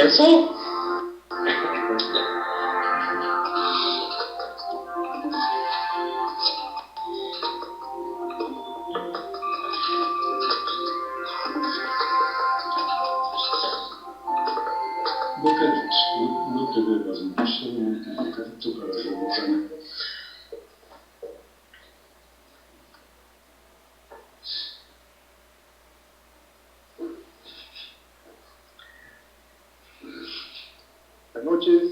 comenzó. Boca no te muevas mucho, un poquito para remojar. Buenas noches.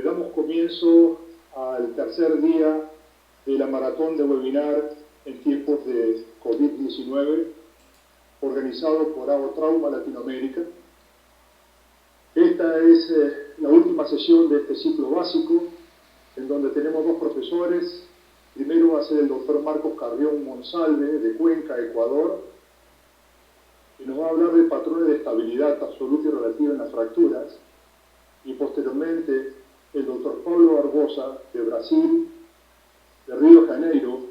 Damos comienzo al tercer día de la maratón de webinar en tiempos de COVID-19 organizado por AO Trauma Latinoamérica. Esta es la última sesión de este ciclo básico, en donde tenemos dos profesores. Primero va a ser el doctor Marcos Carrión Monsalve, de Cuenca, Ecuador, y nos va a hablar de patrones de estabilidad absoluta y relativa en las fracturas. Y posteriormente el doctor Pablo Barbosa, de Brasil, de Río de Janeiro,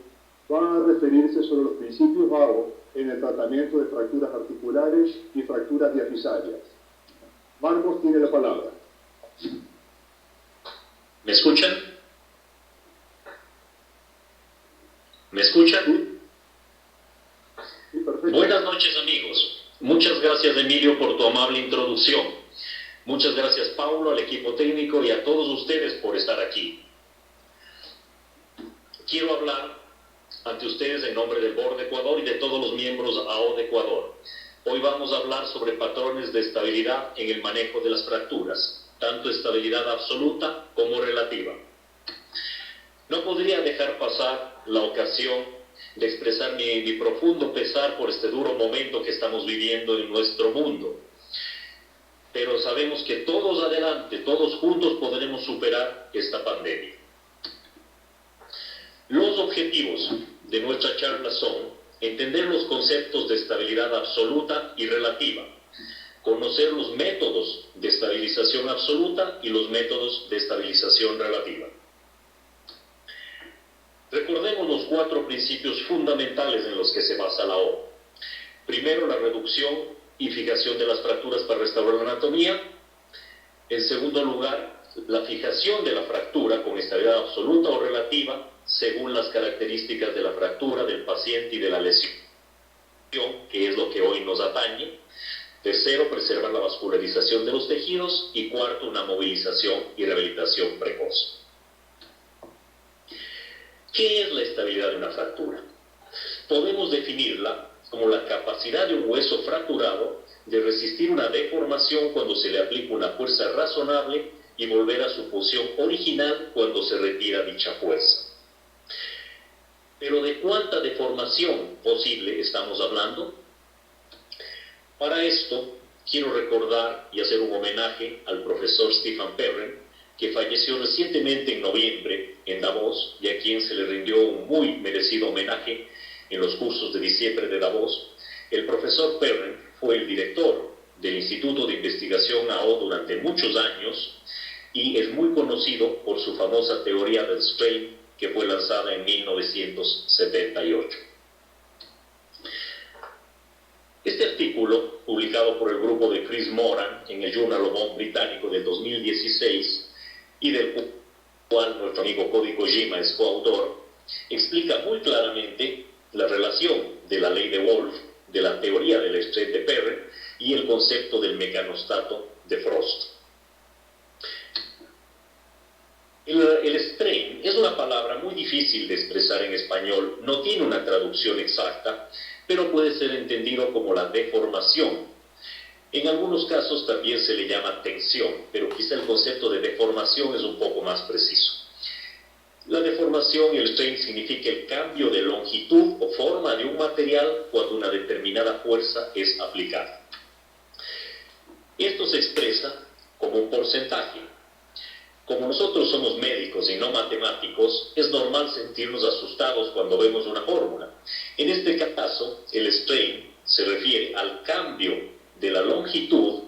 va a referirse sobre los principios VAGO en el tratamiento de fracturas articulares y fracturas diafisarias. Marcos tiene la palabra. ¿Me escuchan? ¿Me escuchan? Sí, perfecto. Buenas noches, amigos. Muchas gracias, Emilio, por tu amable introducción. Muchas gracias, Paulo, al equipo técnico y a todos ustedes por estar aquí. Quiero hablar ante ustedes en nombre del Board de Ecuador y de todos los miembros AO de Ecuador. Hoy vamos a hablar sobre patrones de estabilidad en el manejo de las fracturas, tanto estabilidad absoluta como relativa. No podría dejar pasar la ocasión de expresar mi profundo pesar por este duro momento que estamos viviendo en nuestro mundo. Pero sabemos que todos adelante, todos juntos podremos superar esta pandemia. Los objetivos de nuestra charla son entender los conceptos de estabilidad absoluta y relativa, conocer los métodos de estabilización absoluta y los métodos de estabilización relativa. Recordemos los 4 principios fundamentales en los que se basa la O. Primero, la reducción y fijación de las fracturas para restaurar la anatomía. En segundo lugar, la fijación de la fractura con estabilidad absoluta o relativa según las características de la fractura, del paciente y de la lesión, que es lo que hoy nos atañe. Tercero, preservar la vascularización de los tejidos. Y cuarto, una movilización y rehabilitación precoz. ¿Qué es la estabilidad de una fractura? Podemos definirla como la capacidad de un hueso fracturado de resistir una deformación cuando se le aplica una fuerza razonable y volver a su posición original cuando se retira dicha fuerza. Pero ¿de cuánta deformación posible estamos hablando? Para esto, quiero recordar y hacer un homenaje al profesor Stefan Perren, que falleció recientemente en noviembre en Davos y a quien se le rindió un muy merecido homenaje en los cursos de diciembre de Davos. El profesor Perren fue el director del Instituto de Investigación AO durante muchos años y es muy conocido por su famosa teoría del strain, que fue lanzada en 1978. Este artículo, publicado por el grupo de Chris Moran en el Journal of Bone británico del 2016, y del cual nuestro amigo Cody Kojima es coautor, explica muy claramente la relación de la ley de Wolff, de la teoría del strain de Perren y el concepto del mecanostato de Frost. El strain es una palabra muy difícil de expresar en español, no tiene una traducción exacta, pero puede ser entendido como la deformación. En algunos casos también se le llama tensión, pero quizá el concepto de deformación es un poco más preciso. La deformación y el strain significa el cambio de longitud o forma de un material cuando una determinada fuerza es aplicada. Esto se expresa como un porcentaje. Como nosotros somos médicos y no matemáticos, es normal sentirnos asustados cuando vemos una fórmula. En este caso, el strain se refiere al cambio de la longitud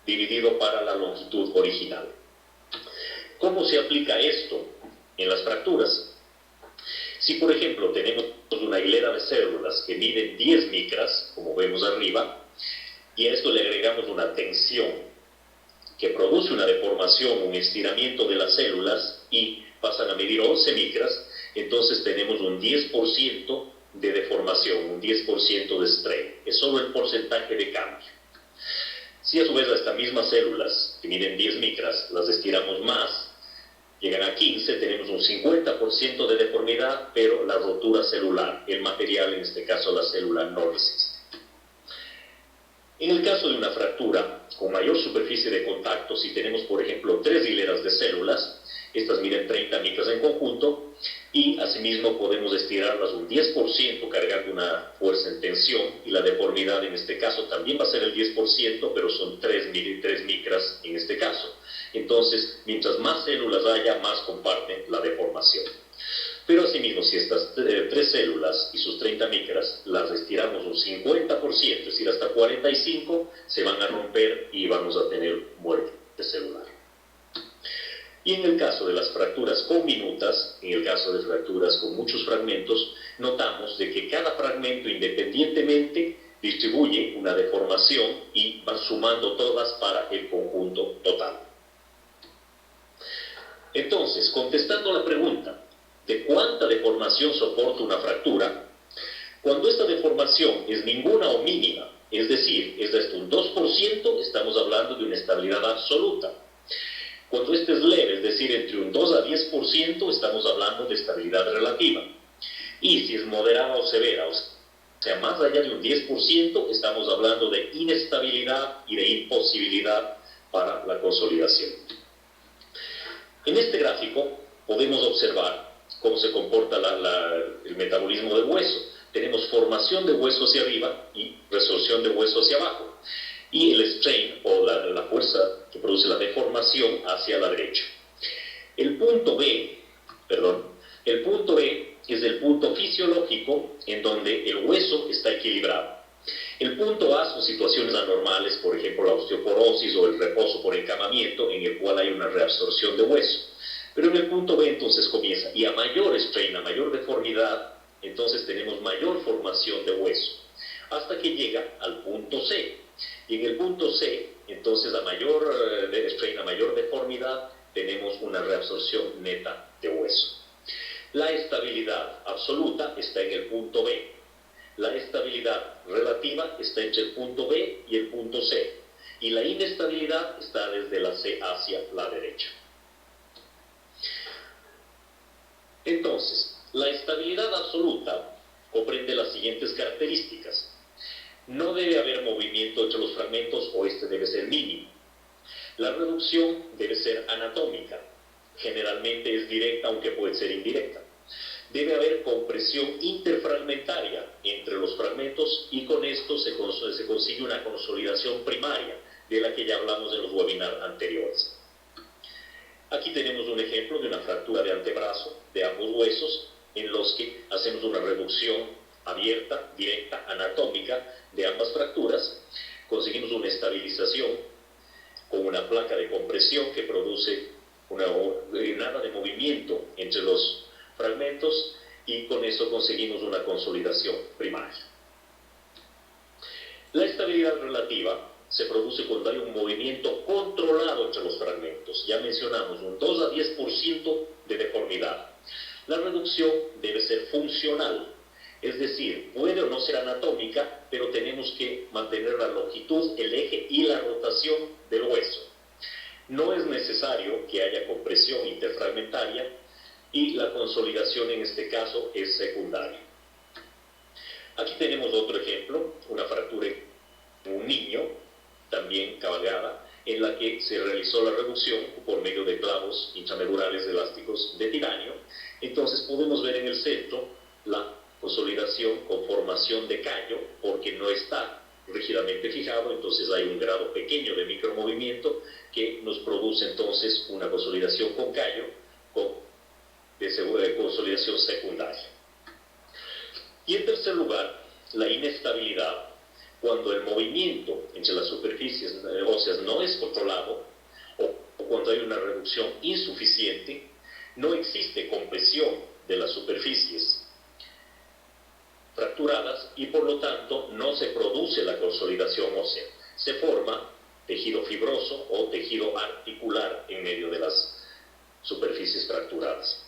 dividido para la longitud original. ¿Cómo se aplica esto en las fracturas? Si, por ejemplo, tenemos una hilera de células que miden 10 micras, como vemos arriba, y a esto le agregamos una tensión que produce una deformación, un estiramiento de las células y pasan a medir 11 micras, entonces tenemos un 10% de deformación, un 10% de strain. Es solo el porcentaje de cambio. Si a su vez a estas mismas células que miden 10 micras las estiramos más, llegan a 15, tenemos un 50% de deformidad, pero la rotura celular, el material, en este caso la célula, no resiste. En el caso de una fractura con mayor superficie de contacto, si tenemos por ejemplo 3 hileras de células, estas miden 30 micras en conjunto, y asimismo podemos estirarlas un 10% cargando una fuerza en tensión, y la deformidad en este caso también va a ser el 10%, pero son 3 micras en este caso. Entonces, mientras más células haya, más comparten la deformación. Pero asimismo, si estas 3 células y sus 30 micras las estiramos un 50%, es decir, hasta 45, se van a romper y vamos a tener muerte celular. Y en el caso de las fracturas conminutas, en el caso de fracturas con muchos fragmentos, notamos de que cada fragmento independientemente distribuye una deformación y van sumando todas para el conjunto total. Entonces, contestando la pregunta de cuánta deformación soporta una fractura, cuando esta deformación es ninguna o mínima, es decir, es de hasta un 2%, estamos hablando de una estabilidad absoluta. Cuando este es leve, es decir, entre un 2 a 10%, estamos hablando de estabilidad relativa. Y si es moderada o severa, o sea, más allá de un 10%, estamos hablando de inestabilidad y de imposibilidad para la consolidación. En este gráfico podemos observar cómo se comporta el metabolismo del hueso. Tenemos formación de hueso hacia arriba y resorción de hueso hacia abajo. Y el strain, o la fuerza que produce la deformación, hacia la derecha. El punto B es el punto fisiológico en donde el hueso está equilibrado. El punto A son situaciones anormales, por ejemplo la osteoporosis o el reposo por encamamiento, en el cual hay una reabsorción de hueso. Pero en el punto B entonces comienza, y a mayor strain, a mayor deformidad, entonces tenemos mayor formación de hueso, hasta que llega al punto C. Y en el punto C, entonces a mayor strain, a mayor deformidad, tenemos una reabsorción neta de hueso. La estabilidad absoluta está en el punto B. La estabilidad relativa está entre el punto B y el punto C. Y la inestabilidad está desde la C hacia la derecha. Entonces, la estabilidad absoluta comprende las siguientes características. No debe haber movimiento entre los fragmentos, o este debe ser mínimo. La reducción debe ser anatómica. Generalmente es directa, aunque puede ser indirecta. Debe haber compresión interfragmentaria entre los fragmentos, y con esto se consigue una consolidación primaria, de la que ya hablamos en los webinars anteriores. Aquí tenemos un ejemplo de una fractura de antebrazo de ambos huesos, en los que hacemos una reducción abierta, directa, anatómica de ambas fracturas. Conseguimos una estabilización con una placa de compresión que produce nada de movimiento entre los fragmentos, y con eso conseguimos una consolidación primaria. La estabilidad relativa se produce cuando hay un movimiento controlado entre los fragmentos. Ya mencionamos un 2 a 10% de deformidad. La reducción debe ser funcional, es decir, puede o no ser anatómica, pero tenemos que mantener la longitud, el eje y la rotación del hueso. No es necesario que haya compresión interfragmentaria, y la consolidación en este caso es secundaria. Aquí tenemos otro ejemplo, una fractura en un niño, también cabalgada, en la que se realizó la reducción por medio de clavos intramedulares elásticos de titanio. Entonces podemos ver en el centro la consolidación con formación de callo, porque no está rígidamente fijado, entonces hay un grado pequeño de micromovimiento que nos produce entonces una consolidación con callo, de consolidación secundaria. Y en tercer lugar, la inestabilidad, cuando el movimiento entre las superficies óseas no es controlado, o cuando hay una reducción insuficiente, no existe compresión de las superficies fracturadas, y por lo tanto no se produce la consolidación ósea. se forma tejido fibroso o tejido articular en medio de las superficies fracturadas.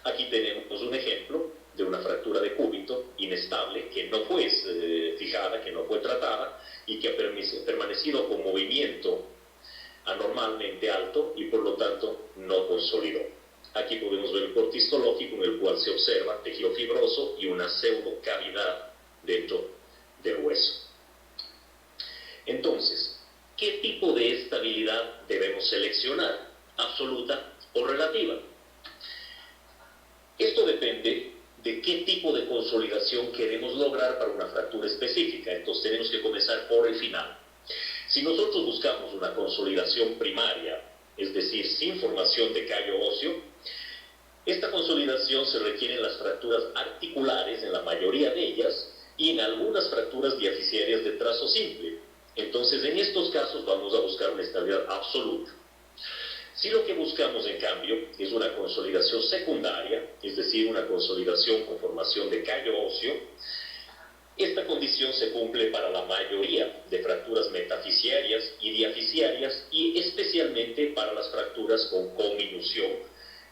Aquí tenemos un ejemplo de una fractura de cúbito inestable que no fue fijada, que no fue tratada y que ha permanecido con movimiento anormalmente alto y por lo tanto no consolidó. Aquí podemos ver el corte histológico en el cual se observa tejido fibroso y una pseudocavidad dentro del hueso. Entonces, ¿qué tipo de estabilidad debemos seleccionar? ¿Absoluta o relativa? Esto depende de qué tipo de consolidación queremos lograr para una fractura específica. Entonces tenemos que comenzar por el final. Si nosotros buscamos una consolidación primaria, es decir, sin formación de callo óseo, esta consolidación se requiere en las fracturas articulares, en la mayoría de ellas, y en algunas fracturas diaficiarias de trazo simple. Entonces, en estos casos vamos a buscar una estabilidad absoluta. Si lo que buscamos, en cambio, es una consolidación secundaria, es decir, una consolidación con formación de callo óseo, esta condición se cumple para la mayoría de fracturas metafisiarias y diaficiarias y especialmente para las fracturas con cominución.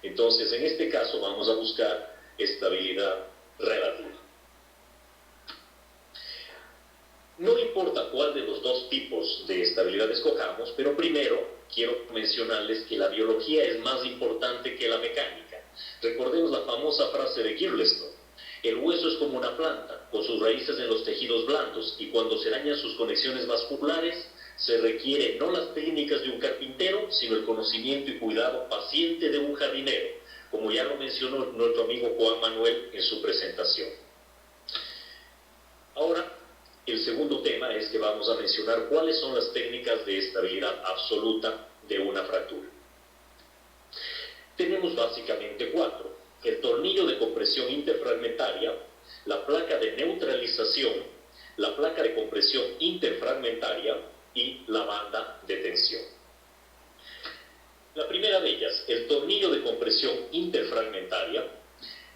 Entonces, en este caso vamos a buscar estabilidad relativa. No importa cuál de los dos tipos de estabilidad escojamos, pero primero quiero mencionarles que la biología es más importante que la mecánica. Recordemos la famosa frase de Girleston: el hueso es como una planta, con sus raíces en los tejidos blandos, y cuando se dañan sus conexiones vasculares, se requiere no las técnicas de un carpintero, sino el conocimiento y cuidado paciente de un jardinero, como ya lo mencionó nuestro amigo Juan Manuel en su presentación. Ahora, el segundo tema es que vamos a mencionar cuáles son las técnicas de estabilidad absoluta de una fractura. Tenemos básicamente 4: el tornillo de compresión interfragmentaria, la placa de neutralización, la placa de compresión interfragmentaria y la banda de tensión. La primera de ellas, el tornillo de compresión interfragmentaria,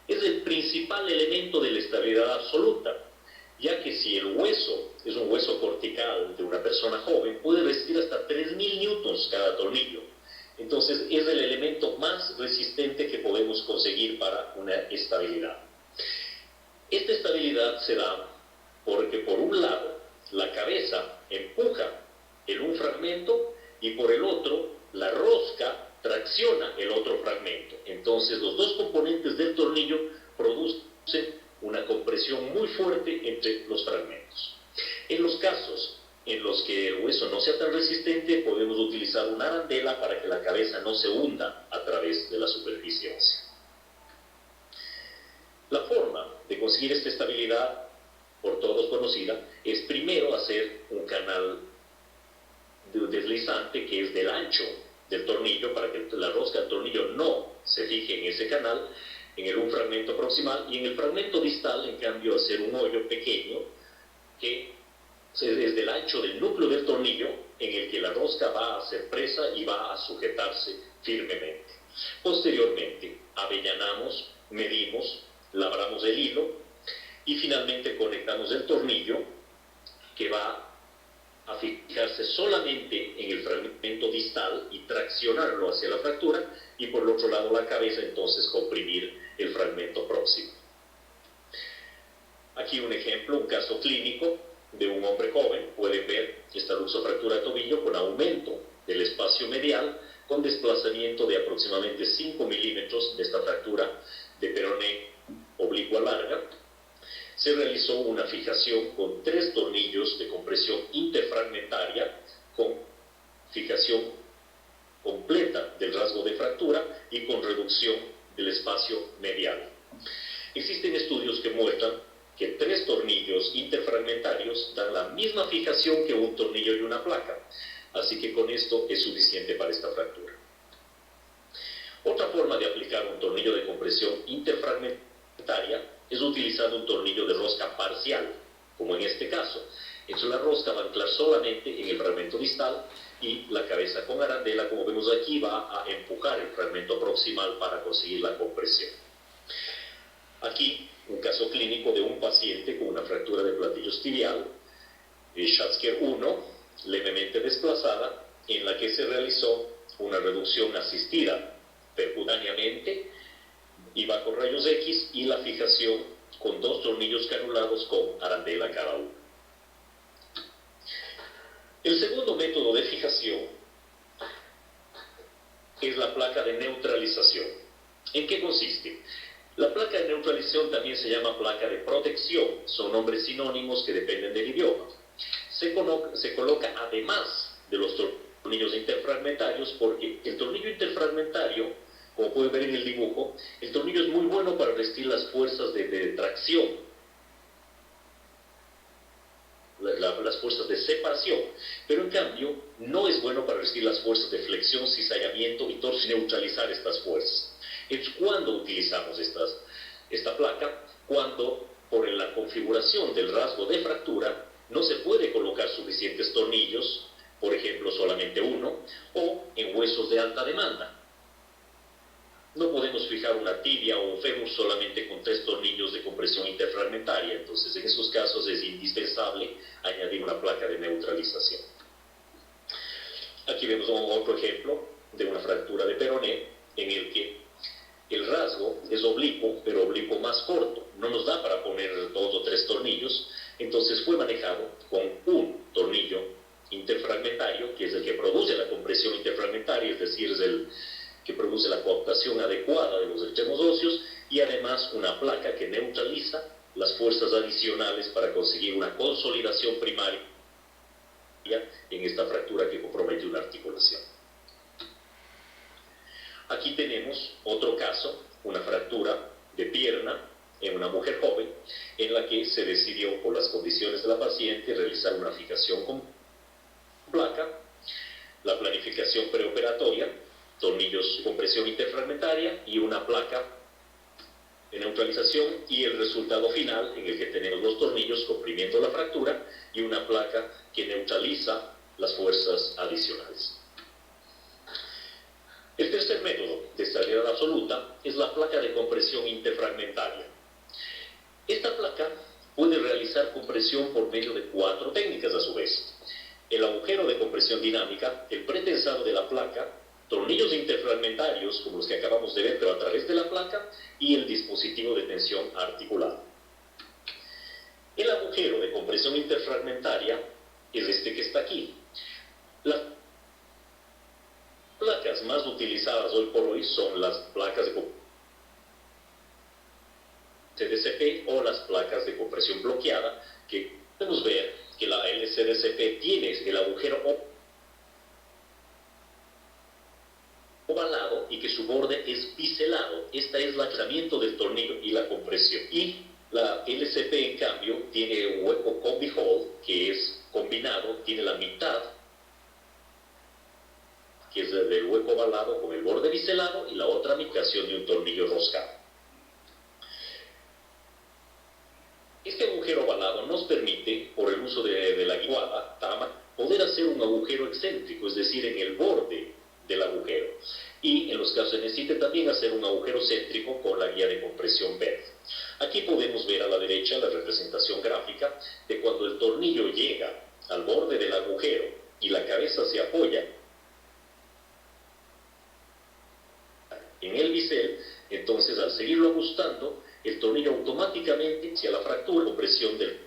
es el principal elemento de la estabilidad absoluta, ya que si el hueso es un hueso cortical de una persona joven, puede resistir hasta 3000 newtons cada tornillo. Entonces es el elemento más resistente que podemos conseguir para una estabilidad. Esta estabilidad se da porque por un lado la cabeza empuja en un fragmento y por el otro la rosca tracciona el otro fragmento. Entonces los dos componentes del tornillo producen una compresión muy fuerte entre los fragmentos. En los casos en los que el hueso no sea tan resistente, podemos utilizar una arandela para que la cabeza no se hunda a través de la superficie ósea. La forma de conseguir esta estabilidad, por todos conocida, es primero hacer un canal deslizante que es del ancho del tornillo, para que la rosca del tornillo no se fije en ese canal, en un fragmento proximal, y en el fragmento distal, en cambio, hacer un hoyo pequeño que es del ancho del núcleo del tornillo, en el que la rosca va a ser presa y va a sujetarse firmemente. Posteriormente, avellanamos, medimos, labramos el hilo y finalmente conectamos el tornillo, que va a fijarse solamente en el fragmento distal y traccionarlo hacia la fractura, y por el otro lado la cabeza, entonces comprimir el fragmento próximo. Aquí un ejemplo, un caso clínico de un hombre joven. Pueden ver esta luxofractura de tobillo con aumento del espacio medial, con desplazamiento de aproximadamente 5 milímetros de esta fractura de peroné oblicua larga. Se realizó una fijación con 3 tornillos de compresión interfragmentaria con fijación completa del rasgo de fractura y con reducción del espacio medial. Existen estudios que muestran que 3 tornillos interfragmentarios dan la misma fijación que un tornillo y una placa, así que con esto es suficiente para esta fractura. Otra forma de aplicar un tornillo de compresión interfragmentaria es utilizando un tornillo de rosca parcial, como en este caso. Entonces la rosca va a anclar solamente en el fragmento distal y la cabeza con arandela, como vemos aquí, va a empujar el fragmento proximal para conseguir la compresión. Aquí un caso clínico de un paciente con una fractura de platillos tibial, Schatzker 1, levemente desplazada, en la que se realizó una reducción asistida percutáneamente y bajo rayos X, y la fijación con 2 tornillos canulados con arandela cada uno. El segundo método de fijación es la placa de neutralización. ¿En qué consiste? La placa de neutralización también se llama placa de protección, son nombres sinónimos que dependen del idioma. Se coloca además de los tornillos interfragmentarios, porque el tornillo interfragmentario, como pueden ver en el dibujo, el tornillo es muy bueno para resistir las fuerzas de tracción, las fuerzas de separación, pero en cambio no es bueno para resistir las fuerzas de flexión, cizallamiento y torsión, neutralizar estas fuerzas. Entonces, ¿cuándo utilizamos esta placa? Cuando por la configuración del rasgo de fractura no se puede colocar suficientes tornillos, por ejemplo solamente uno, o en huesos de alta demanda. No podemos fijar una tibia o un fémur solamente con 3 tornillos de compresión interfragmentaria, entonces en esos casos es indispensable añadir una placa de neutralización. Aquí vemos otro ejemplo de una fractura de peroné en el que el rasgo es oblicuo, pero oblicuo más corto, no nos da para poner 2 o 3 tornillos, entonces fue manejado con un tornillo interfragmentario, que es el que produce la compresión interfragmentaria, es decir, es el que produce la coaptación adecuada de los extremos óseos, y además una placa que neutraliza las fuerzas adicionales para conseguir una consolidación primaria en esta fractura que compromete una articulación. Aquí tenemos otro caso, una fractura de pierna en una mujer joven, en la que se decidió, por las condiciones de la paciente, realizar una fijación con placa, la planificación preoperatoria, tornillos de compresión interfragmentaria y una placa de neutralización, y el resultado final en el que tenemos los tornillos comprimiendo la fractura y una placa que neutraliza las fuerzas adicionales. El tercer método de estabilidad absoluta es la placa de compresión interfragmentaria. Esta placa puede realizar compresión por medio de 4 técnicas a su vez: el agujero de compresión dinámica, el pretensado de la placa, tornillos interfragmentarios como los que acabamos de ver pero a través de la placa, y el dispositivo de tensión articulada. El agujero de compresión interfragmentaria es este que está aquí. Las placas más utilizadas hoy por hoy son las placas de CDCP o las placas de compresión bloqueada, que podemos ver que la LCDCP tiene el agujero ovalado y que su borde es biselado. Esta es el aislamiento del tornillo y la compresión. Y la LCP, en cambio, tiene un hueco combi hole, que es combinado, tiene la mitad, que es del hueco ovalado con el borde biselado, y la otra mitad de un tornillo roscado. Este agujero ovalado nos permite, por el uso de la guiada, poder hacer un agujero excéntrico, es decir, en el borde del agujero, y en los casos se necesite también hacer un agujero céntrico con la guía de compresión verde. Aquí podemos ver a la derecha la representación gráfica de cuando el tornillo llega al borde del agujero y la cabeza se apoya en el bisel. Entonces, al seguirlo ajustando, el tornillo automáticamente hacia la fractura, compresión del...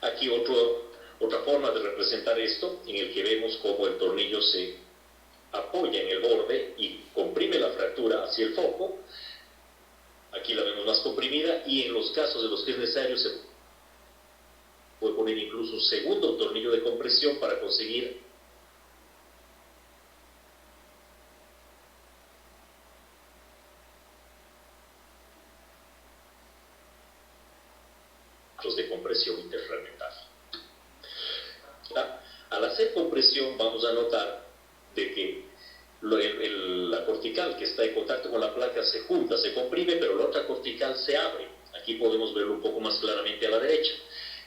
Aquí otra forma de representar esto, en el que vemos cómo el tornillo se apoya en el borde y comprime la fractura hacia el foco. Aquí la vemos más comprimida, y en los casos de los que es necesario se puede poner incluso un segundo tornillo de compresión para conseguir de compresión interfragmentaria. Al hacer compresión vamos a notar de que la cortical que está en contacto con la placa se junta, se comprime, pero la otra cortical se abre. Aquí podemos verlo un poco más claramente a la derecha.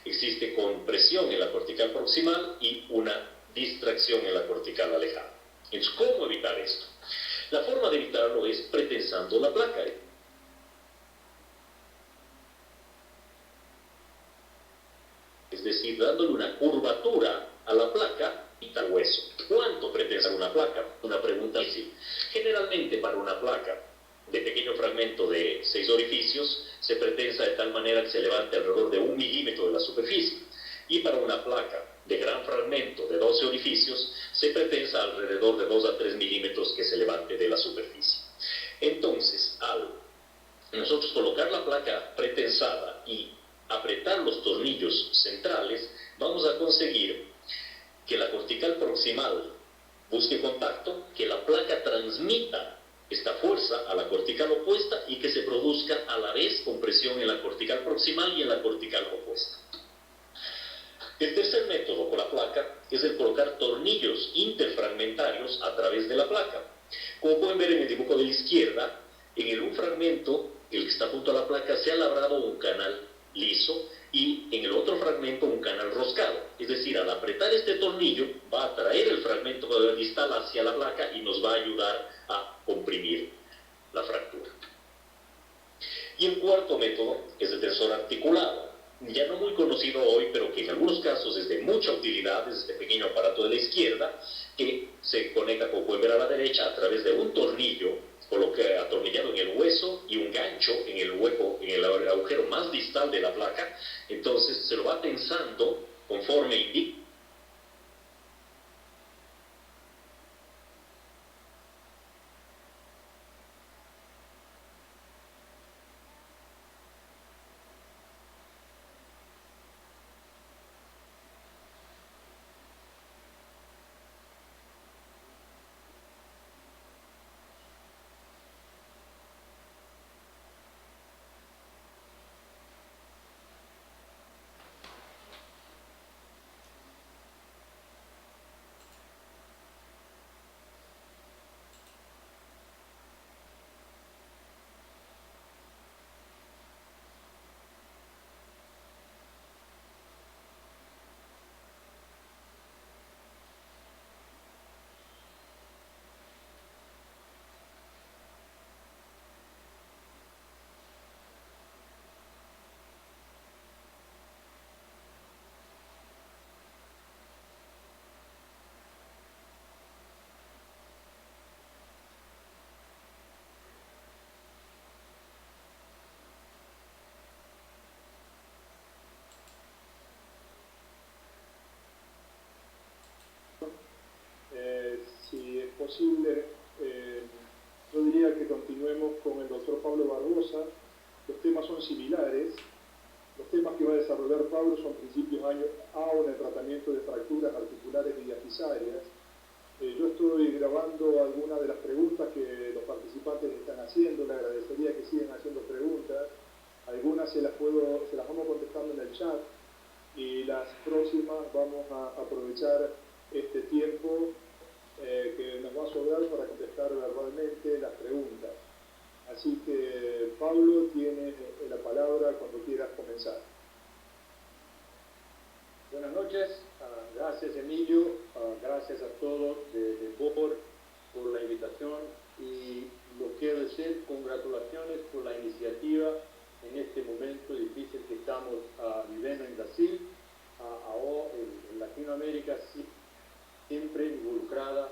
Existe compresión en la cortical proximal y una distracción en la cortical alejada. Entonces, ¿cómo evitar esto? La forma de evitarlo es pretensando la placa. Es decir, dándole una curvatura a la placa hueso. ¿Cuánto pretende ser una placa? Una pregunta difícil. Generalmente para una placa de pequeño fragmento de 6 orificios se pretensa de tal manera que se levante alrededor de 1 milímetro de la superficie, y para una placa de gran fragmento de 12 orificios se pretensa alrededor de 2 a 3 milímetros que se levante de la superficie. Entonces, al nosotros colocar la placa pretensada y apretar los tornillos centrales, vamos a conseguir que la cortical proximal busque contacto, que la placa transmita esta fuerza a la cortical opuesta y que se produzca a la vez compresión en la cortical proximal y en la cortical opuesta. El tercer método con la placa es el colocar tornillos interfragmentarios a través de la placa. Como pueden ver en el dibujo de la izquierda, en un fragmento, el que está junto a la placa, se ha labrado un canal liso y en el otro fragmento un canal roscado. Es decir, al apretar este tornillo va a traer el fragmento distal hacia la placa y nos va a ayudar a comprimir la fractura. Y el cuarto método es el tensor articulado, ya no muy conocido hoy, pero que en algunos casos es de mucha utilidad. Es este pequeño aparato de la izquierda que se conecta, como pueden ver, a la derecha a través de un tornillo atornillado en el hueso y un gancho en el hueco, en el agujero más distal de la placa. Entonces se lo va tensando conforme indica. Si es posible, yo diría que continuemos con el doctor Pablo Barbosa. Los temas son similares. Los temas que va a desarrollar Pablo son principios año A en el tratamiento de fracturas articulares y diafisarias. Yo estoy grabando algunas de las preguntas que los participantes están haciendo. Le agradecería que sigan haciendo preguntas. Algunas se las vamos contestando en el chat, y las próximas vamos a aprovechar este tiempo que nos va a sobrar para contestar verbalmente las preguntas. Así que Pablo tiene la palabra cuando quieras comenzar. Buenas noches, gracias Emilio, gracias a todos de BOR por la invitación, y lo quiero decir, congratulaciones por la iniciativa en este momento difícil que estamos viviendo en Brasil, ahora en Latinoamérica, sí, siempre involucrada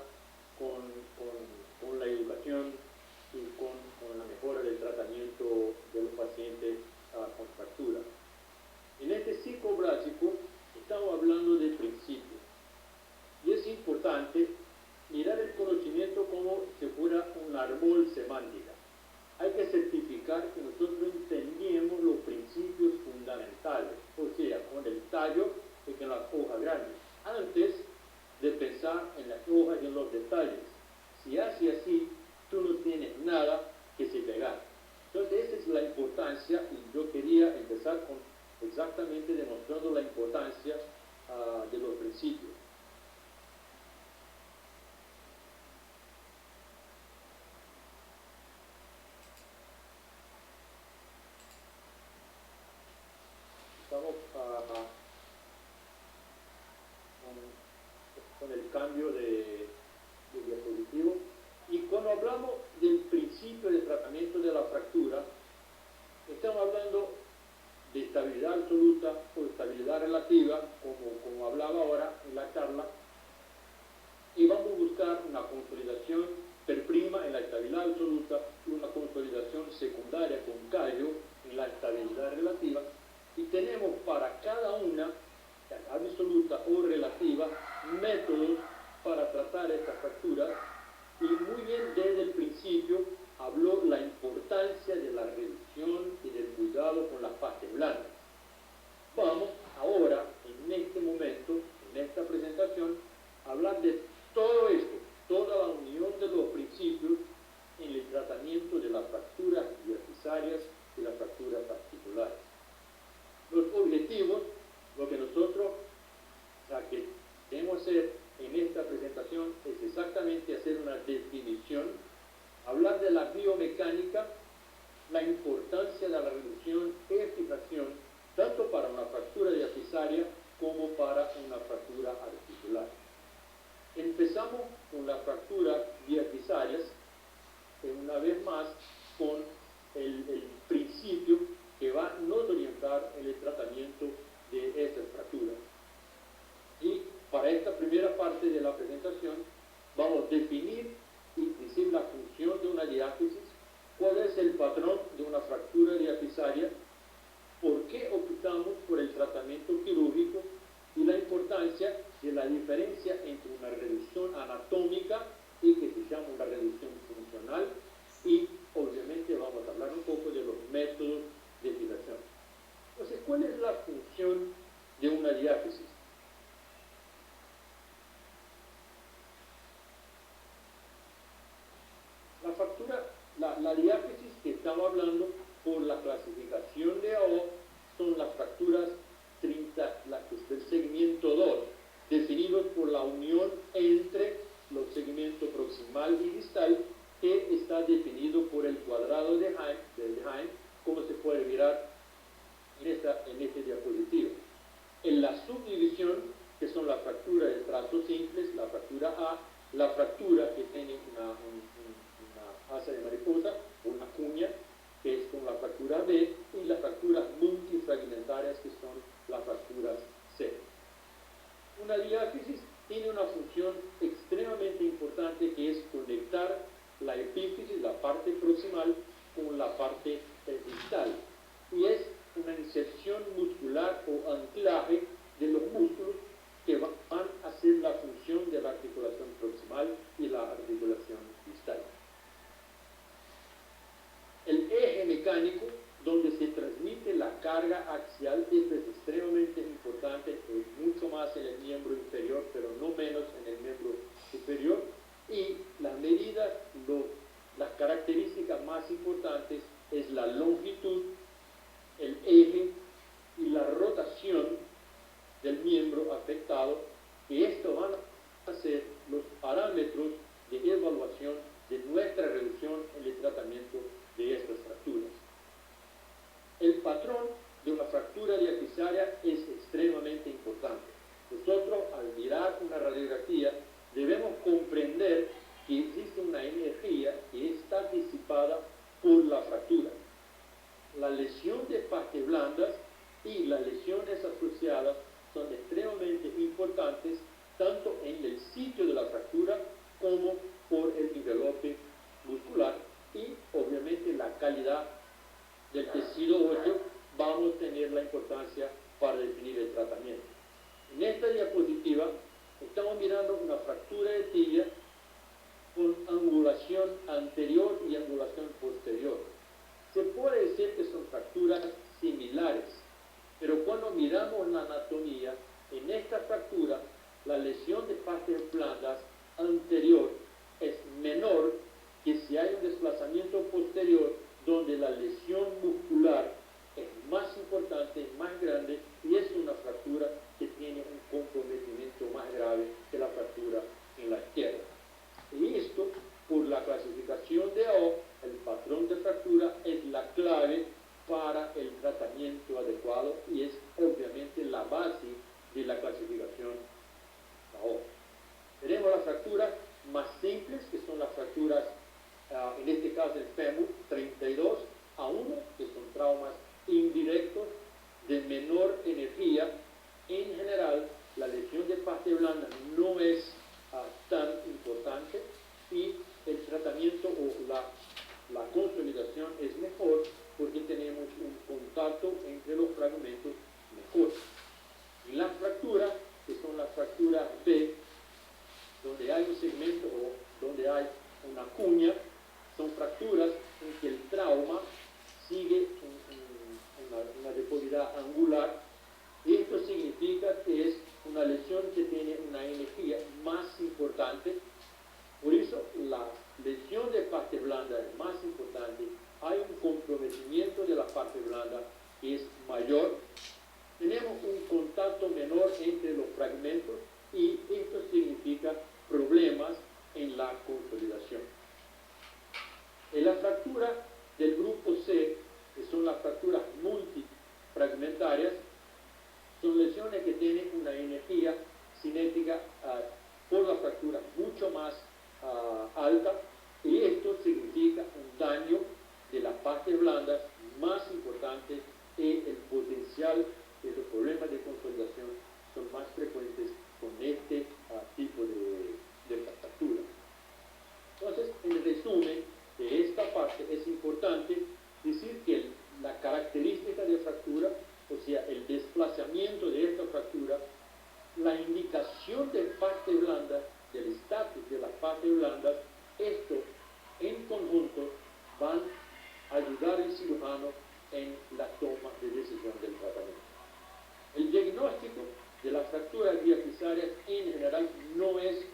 con la educación y con la mejora del tratamiento de los pacientes con fractura. En este ciclo básico estamos hablando de principios, y es importante mirar el conocimiento como si fuera un árbol semántica. Hay que certificar que nosotros entendemos los principios fundamentales, o sea, con el tallo y con las hojas grandes, antes de pensar en las hojas y en los detalles. Si hace así, tú no tienes nada que se pegar. Entonces esa es la importancia, y yo quería empezar con exactamente demostrando la importancia de los principios. Estamos con el cambio de diapositivo, y cuando hablamos del principio de tratamiento de la fractura, estamos hablando de estabilidad absoluta o estabilidad relativa, como hablaba ahora en la charla, hacer en esta presentación es exactamente hacer una definición, hablar de la biomecánica, la importancia de la reducción y fijación, tanto para una fractura diafisaria como para una fractura articular. Empezamos con la fractura diafisarias, una vez más con el principio que va a nos orientar en el tratamiento de estas fracturas. Y para esta primera parte de la presentación vamos a definir y decir la función de una diáfisis, cuál es el patrón de una fractura diafisaria, por qué optamos por el tratamiento quirúrgico y la importancia de la diferencia entre una reducción anatómica y que se llama una reducción funcional, y obviamente vamos a hablar un poco de los métodos de fijación. Entonces, ¿cuál es la función de una diáfisis? La fractura, la diáfisis que estamos hablando por la clasificación de AO son las fracturas del segmento 2, definidos por la unión entre los segmentos proximal y distal, que está definido por el cuadrado de Heim, como se puede mirar en este diapositivo. En la subdivisión, que son las fracturas de trazos simples, la fractura A, la fractura que tiene una asa de mariposa, una cuña, que es con la fractura B, y las fracturas multifragmentarias, que son las fracturas C. Una diáfisis tiene una función extremadamente importante, que es conectar la epífisis, la parte proximal, con la parte distal, y es una inserción muscular o anclaje de los músculos que van a hacer la función de la articulación proximal y la articulación distal. El eje mecánico, donde se transmite la carga axial, esto es extremadamente importante, mucho más en el miembro inferior, pero no menos en el miembro superior, y las medidas, las características más importantes es la longitud, el eje y la rotación del miembro afectado, y esto van a ser los parámetros de evaluación de nuestra reducción en el tratamiento de estas fracturas. El patrón de una fractura diafisaria es extremadamente importante. Nosotros, al mirar una radiografía, debemos comprender que existe una energía que está disipada por la fractura. La lesión de partes blandas y las lesiones asociadas son extremadamente importantes, tanto en el sitio de la fractura como por el envelope muscular, y obviamente la calidad del tejido óseo vamos a tener la importancia para definir el tratamiento. En esta diapositiva estamos mirando una fractura de tibia con angulación anterior y angulación posterior. Se puede decir que son fracturas similares, pero cuando miramos la anatomía, en esta fractura la lesión de partes blandas anterior es menor que si hay un desplazamiento posterior, donde la lesión muscular es más importante, más grande, y es una fractura que tiene un comprometimiento más grave que la fractura en la izquierda. Y esto, por la clasificación de AO, el patrón de fractura es la clave para el tratamiento adecuado, y es obviamente la base de la clasificación AO. Tenemos las fracturas más simples, que son las fracturas, en este caso el fémur 32 a 1, que son traumas indirectos de menor energía. En general, la lesión de parte blanda no es tan importante, y el tratamiento o la consolidación es mejor porque tenemos un contacto entre los fragmentos mejor. Y las fracturas, que son las fracturas B, donde hay un segmento o donde hay una cuña, son fracturas en que el trauma sigue una deformidad angular, y esto significa que es una lesión que tiene una energía más importante. Por eso la lesión de parte blanda es más importante, hay un comprometimiento de la parte blanda que es mayor, tenemos un contacto menor entre los fragmentos, y esto la indicación de parte blanda, del estatus de las partes blandas, esto en conjunto van a ayudar al cirujano en la toma de decisión del tratamiento. El diagnóstico de las fracturas diafisarias en general no es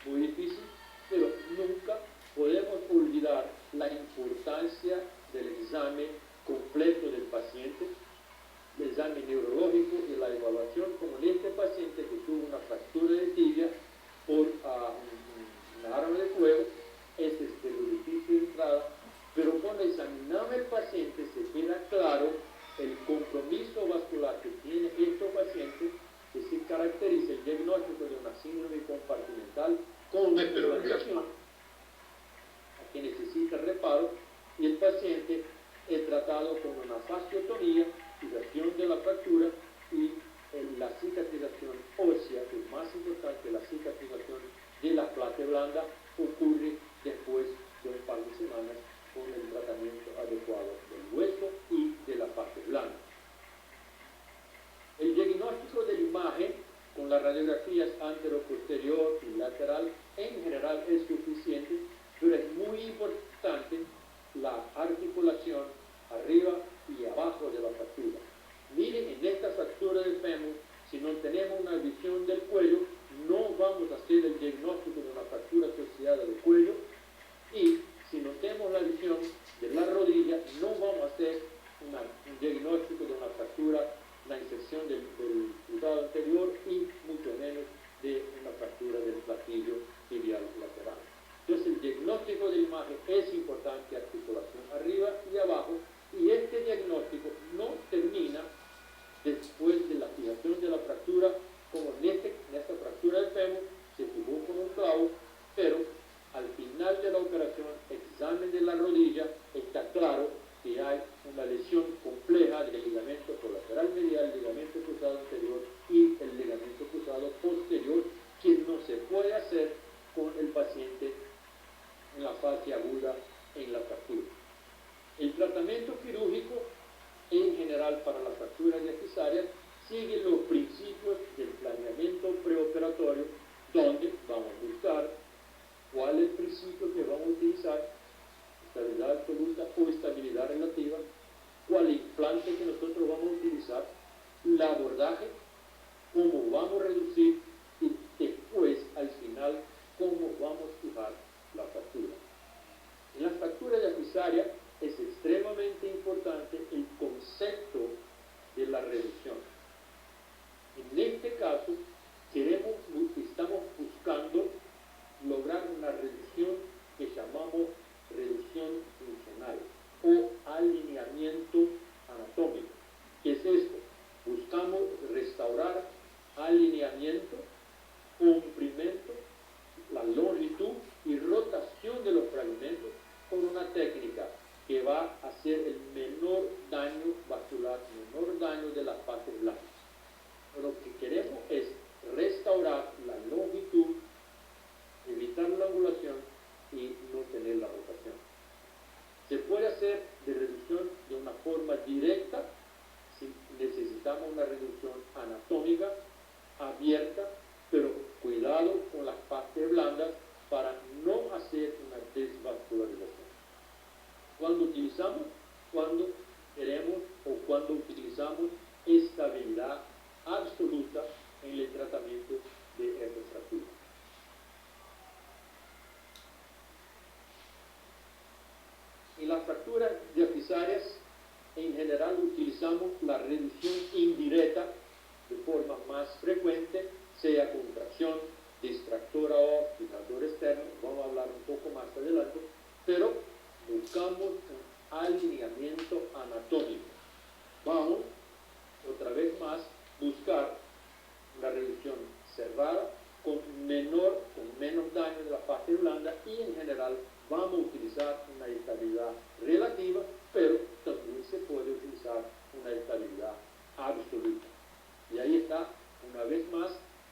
muy difícil, pero nunca podemos olvidar la importancia del examen completo del paciente, el examen neurológico y la evaluación, como en este paciente que tuvo una fractura de tibia por una arma de fuego. Este es el orificio de entrada, pero cuando examinamos el paciente se queda claro el compromiso vascular que tiene este paciente, que se caracteriza el diagnóstico de una síndrome compartimental con una inflamación que necesita reparo, y el paciente es tratado con una fasciotomía, fijación de la fractura y la cicatrización ósea, que es más importante. La cicatrización de la placa blanda ocurre después de un par de semanas con el tratamiento adecuado del hueso y de la parte blanda. El diagnóstico de la imagen con las radiografías antero-posterior y lateral en general es suficiente, pero es muy importante la articulación arriba y abajo de la fractura. Miren, en esta fractura del fémur, si no tenemos una visión del cuello, no vamos a hacer el diagnóstico de una fractura asociada del cuello, y si no tenemos la visión de la rodilla, no vamos a hacer un diagnóstico de una fractura, una infección del cruzado anterior, y mucho menos de una fractura del platillo tibial lateral. Entonces el diagnóstico de la imagen es importante, articulación arriba y abajo, y este diagnóstico no termina después de la fijación de la fractura, como en esta fractura del fémur, se fijó con un clavo, pero al final de la operación, examen de la rodilla, está claro que hay una lesión compleja del ligamento colateral medial, el ligamento cruzado anterior y el ligamento cruzado posterior, que no se puede hacer con el paciente en la fase aguda en la fractura. El tratamiento quirúrgico en general para las fracturas diafisarias sigue los principios del planeamiento preoperatorio, donde vamos a buscar cuál es el principio que vamos a utilizar, estabilidad absoluta o estabilidad relativa, cuál implante que nosotros vamos a utilizar, el abordaje, cómo vamos a reducir y después, al final, cómo vamos a fijar la fractura. En la fractura diafisaria es extremadamente importante el concepto de la reducción. En este caso, estamos buscando lograr una reducción que llamamos reducción funcional o alineamiento anatómico. ¿Qué es esto? Buscamos restaurar alineamiento, comprimento, la longitud y rotación de los fragmentos con una técnica que va a hacer el menor daño vascular, menor daño de las partes blandas. Lo que queremos es restaurar la longitud, evitar la angulación y no tener la rotación. Se puede hacer de reducción de una forma directa si necesitamos una reducción anatómica abierta, pero cuidado con las partes blandas para no hacer una desvascularización. Cuando queremos o cuando utilizamos estabilidad absoluta en el tratamiento de esta fractura. En las fracturas diafisarias, en general utilizamos la reducción indirecta de forma más frecuente, sea con tracción, distractora o fijador externo, vamos a hablar un poco más adelante, pero buscamos un alineamiento anatómico. Vamos, otra vez más, buscar una reducción cerrada con menos daño de la parte blanda, y en general vamos a utilizar una estabilidad relativa, pero también se puede utilizar una estabilidad absoluta. Y ahí está, una vez más,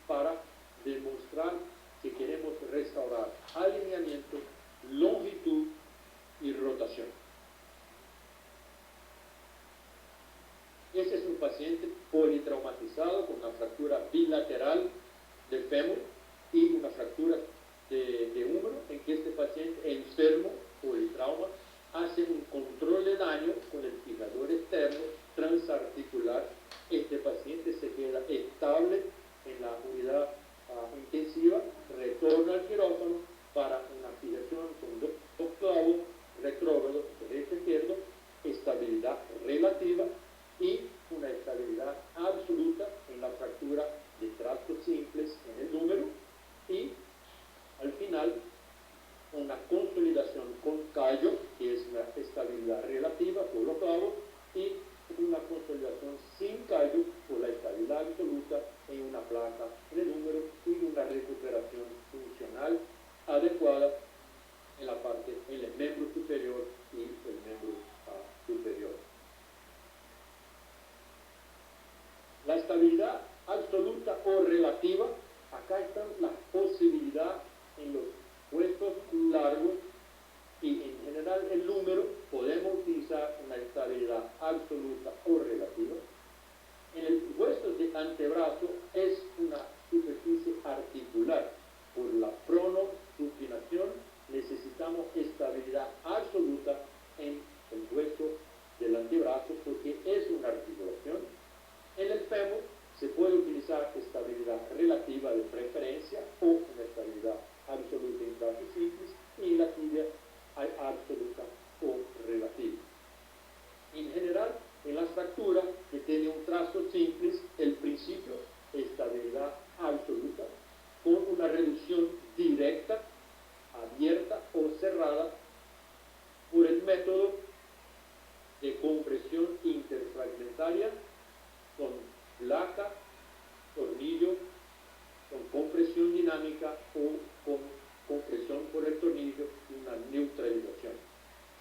para demostrar que queremos restaurar alineamiento, longitud y rotación. Ese es un paciente paciente politraumatizado con una fractura bilateral del fémur y una fractura de húmero, en que este paciente enfermo politrauma hace un control de daño con el fijador externo transarticular. Este paciente se queda estable en la unidad intensiva, retorna al quirófano para una fijación con dos clavos retrógrados derecho e izquierdo, estabilidad relativa y una estabilidad absoluta en la fractura de tractos simples en el número, y al final una consolidación con callo, que es una estabilidad relativa por los clavos, y una consolidación sin callo por la estabilidad absoluta en una placa en el número, y una recuperación funcional adecuada en la parte, en el miembro superior y el miembro superior. La estabilidad absoluta o relativa, acá están las posibilidades en los huesos largos y en general el número. Podemos utilizar una estabilidad absoluta o relativa. En el hueso de antebrazo es una superficie articular. Por la pronosupinación necesitamos estabilidad absoluta en el hueso del antebrazo porque es una articulación. En el fémur se puede utilizar estabilidad relativa de preferencia o una estabilidad absoluta en trazo simples, y en la tibia hay absoluta o relativa. En general, en las fracturas que tienen un trazo simples, el principio es estabilidad absoluta con una reducción directa, abierta o cerrada por el método de compresión interfragmentaria con placa, tornillo, con compresión dinámica o con compresión por el tornillo y una neutralización.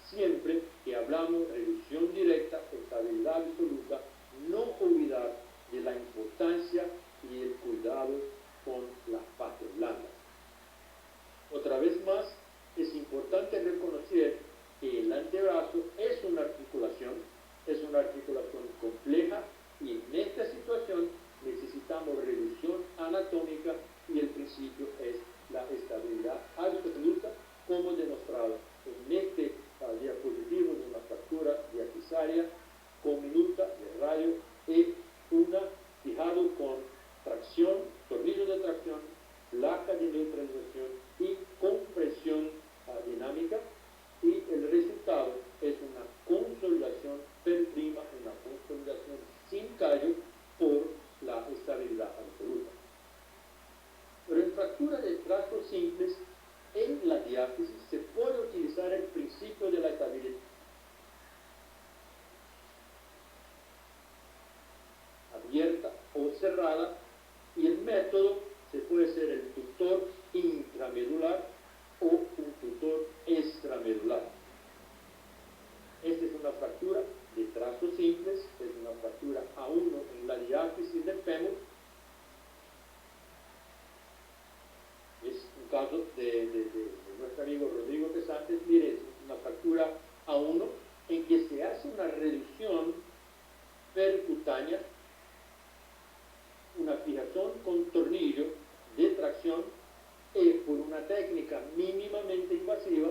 Siempre que hablamos de reducción directa, estabilidad absoluta, no olvidar de la importancia y el cuidado con las partes blandas. Otra vez más, es importante reconocer que el antebrazo es una articulación compleja, y en esta situación necesitamos reducción anatómica y el principio es la estabilidad absoluta, como demostrado en este diapositivo de una fractura diafisaria con minuta de radio y una fijado con tracción, tornillo de tracción, placa de neutralización y compresión dinámica, y el resultado es una consolidación per prima, una consolidación sin callo por la estabilidad absoluta. Pero en fractura de trazos simples, en la diáfisis se puede utilizar el principio de la estabilidad abierta o cerrada, y el método se puede ser el tutor intramedular o un tutor extramedular. Esta es una fractura de trazos simples, es una fractura A1 en la diáfisis del fémur. Es un caso de nuestro amigo Rodrigo Pesantes. Mire, es una fractura A1 en que se hace una reducción percutánea, una fijación con tornillo de tracción, por una técnica mínimamente invasiva,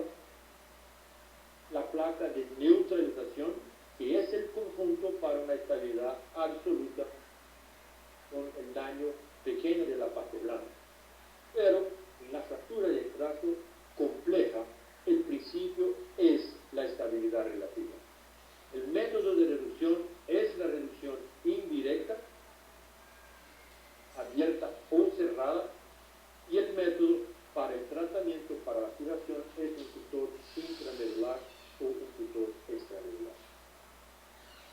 la placa de neutralización, que es el conjunto para una estabilidad absoluta con el daño pequeño de la parte blanda. Pero en la fractura de trazo compleja, el principio es la estabilidad relativa. El método de reducción es la reducción indirecta, abierta o cerrada, y el método para el tratamiento, para la fijación, es un tutor intramedular o un tutor extramedular.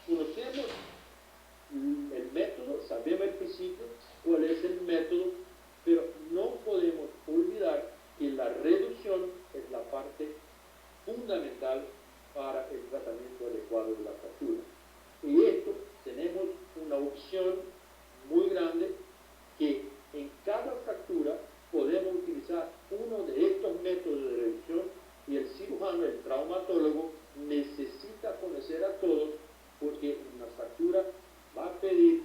Conocemos el método, sabemos el principio, cuál es el método, pero no podemos olvidar que la reducción es la parte fundamental para el tratamiento adecuado de la fractura. Y esto tenemos una opción muy grande, que en cada fractura podemos utilizar uno de estos métodos de reducción, y el cirujano, el traumatólogo, necesita conocer a todos, porque una fractura va a pedir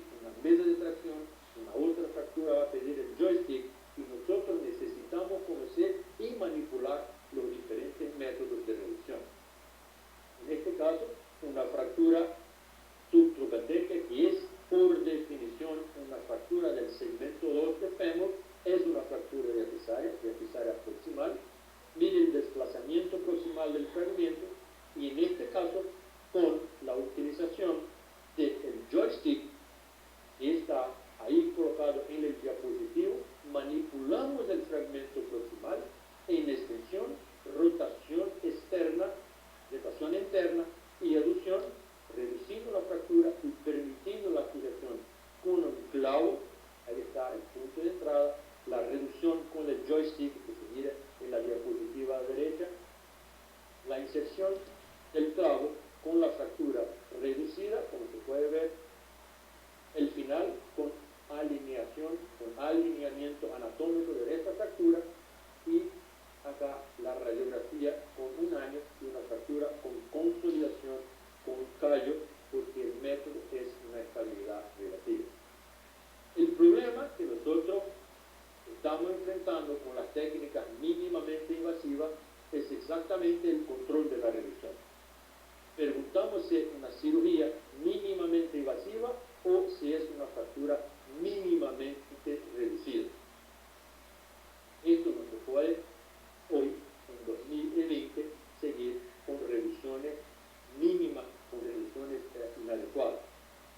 está el punto de entrada, la reducción con el joystick que se mira en la diapositiva derecha, la inserción del clavo con la fractura reducida, como se puede ver, el final con alineamiento anatómico de esta fractura, y acá la radiografía con un año y una fractura con consolidación, con callo, porque el método es una estabilidad relativa. El problema que nosotros estamos enfrentando con las técnicas mínimamente invasivas es exactamente el control de la reducción. Preguntamos si es una cirugía mínimamente invasiva o si es una fractura mínimamente reducida. Esto no se puede hoy, en 2020, seguir con reducciones mínimas, con reducciones inadecuadas.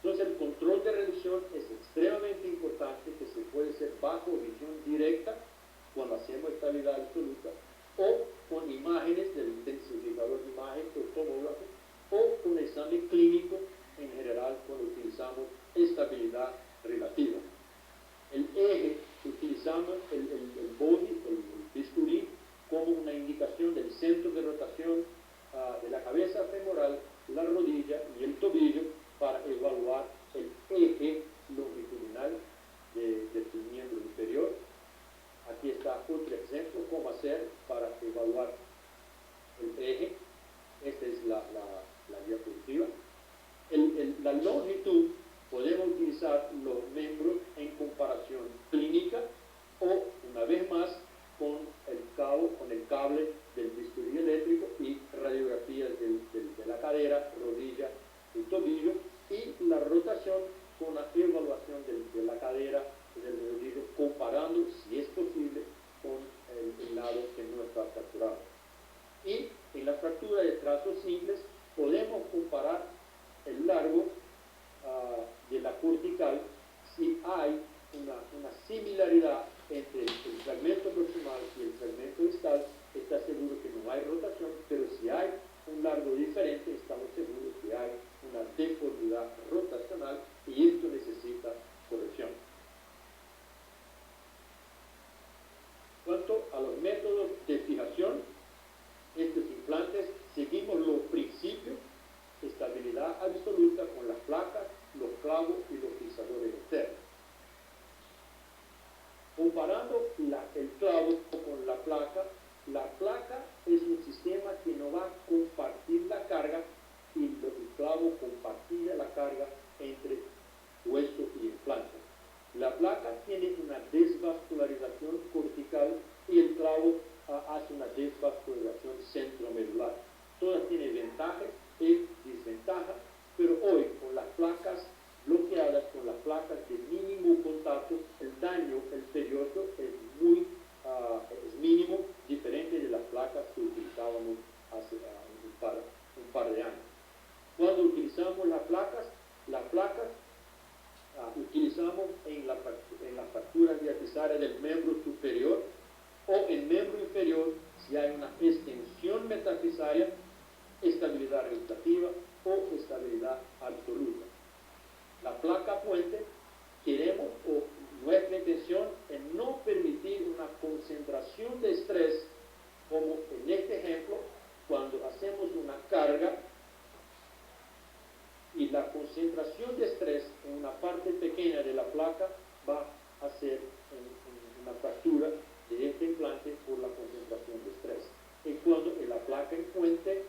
Entonces el control de reducción es extremadamente importante, que se puede hacer bajo visión directa cuando hacemos estabilidad absoluta, o con imágenes del intensificador de imagen o tomógrafo, o con examen clínico en general cuando utilizamos estabilidad relativa. El eje, utilizamos el body, el bisturí, como una indicación del centro de rotación de la cabeza femoral, la rodilla y el tobillo, para evaluar el eje longitudinal de tu miembro inferior. Aquí está otro ejemplo, cómo hacer para evaluar el eje. Esta es la diapositiva. La longitud, podemos utilizar los miembros en comparación clínica o, una vez más, con el cable del bisturí eléctrico y radiografías de la cadera, rodilla y tobillo, y la rotación con la evaluación de la cadera y del rodillo, comparando, si es posible, con el lado que no está fracturado. Y en la fractura de trazos simples podemos comparar el largo de la cortical, si hay una similaridad entre el fragmento proximal y el fragmento distal. Está seguro que no hay rotación, pero si hay un largo diferente, estamos seguros que hay una deformidad rotacional, y esto necesita corrección. Cuanto a los métodos de fijación, estos implantes seguimos los principios: estabilidad absoluta con las placas, los clavos y los fijadores externos. Comparando el clavo con la placa es un sistema que no va a compartir la carga, y el clavo compartirá la carga entre hueso y implante. La placa tiene una desvascularización cortical y el clavo hace una desvascularización centromedular. Todas tienen ventajas y desventajas, pero hoy con las placas bloqueadas, con las placas de mínimo contacto, el daño, el periodo es mínimo, diferente de las placas que utilizábamos hace un par de años. Cuando utilizamos las placas utilizamos en la fractura diafisaria del miembro superior o el miembro inferior, si hay una extensión metafisaria, estabilidad relativa o estabilidad absoluta. La placa puente, nuestra intención es no permitir una concentración de estrés, como en este ejemplo, cuando hacemos una carga y la concentración de estrés en una parte pequeña de la placa va a ser una fractura de este implante por la concentración de estrés. Y cuando en la placa en puente,